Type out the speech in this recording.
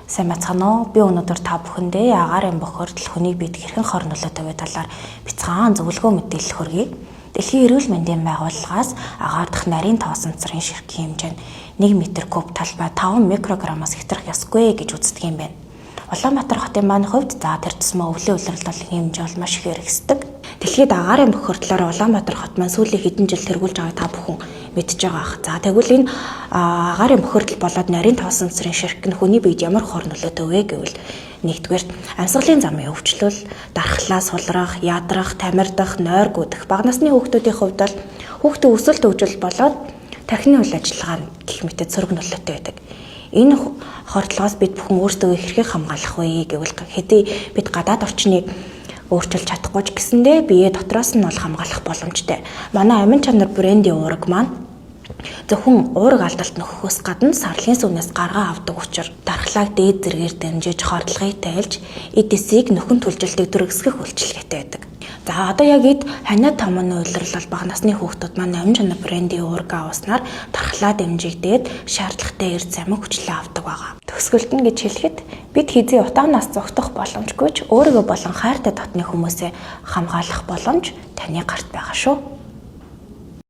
Сайн бацгаана уу? Би өнөөдөр та бүхэндээ агаарын бохирдол хүний биед хэрхэн хор нөлөөтэй вэ талаар бяцхан зөвлөгөө мэдээлэл хүргэе. Дэлхийн эрүүл мэндийн байгууллагаас агаар дахь нарийн тоосонцрын ширхгийн хэмжээ нь 1 м3 талбай 5 микрограммаас хэтрэх ёсгүй гэж үздэг юм байна. Улаанбаатар хотын маань хувьд тэр тусмаа өвлийн улирал долын хэмжээ бол маш их хэрэгсдэг. Дэлхийд агаарын бохирдлоор Улаанбаатар хот маань сүүлийн хэдэн жил тэргүүлж байгааг та бүхэн мэдж байгаа ах. За тэгвэл энэ агаарын бохирдол болоод нарийн тоосонцрын ширхэг нь хүний биед ямар хор нөлөөтэй вэ гэвэл нэгдүгээр амьсгалын замын өвчлөл, дархлаа сулрах, ядрах, тамирдах, нойр гүдэх бага насны хүүхдүүдийн хувьд бол хүүхдийн өсөлт хөгжил болоод тархины үйл ажиллагаа гэх мэт сөрөг нөлөөтэй байдаг. Энэ хордлогоос бид бүхэн өөрсдөө хэрхэн хамгаалах вэ гэвэл хэдий бид гадаад орчныг өөрчилж чадахгүй ч гэсэндээ биеэ дотроос нь бол хамгаалах боломжтой. Манай амин чанар брендийн уураг маань зөвхөн уураг алдалт нөхөхөөс гадна сарлын сүнээс гаргаа авдаг учраас дархлааг дээд зэргээр дамжиж хордлогыг тайлж эд эсийг нөхөн түлжилтийг дүргэсгэх үйлчилгээтэй байдаг. За одоо яг эд ханиа томооны улирал бол бага насны хүүхдүүд маань амин чанар брендийн уураг авснаар дархлаа дэмжигдээд шаардлагатай эрдэс амин хүчлээ авдаг байгаа. Төгсгөлд нь гэж хэлэхэд бид хизээ утаанаас зогтох боломжгүй ч өөрийгөө болон хайртай дотны хүмүүсээ хамгаалах боломж таны гарт байгаа шүү.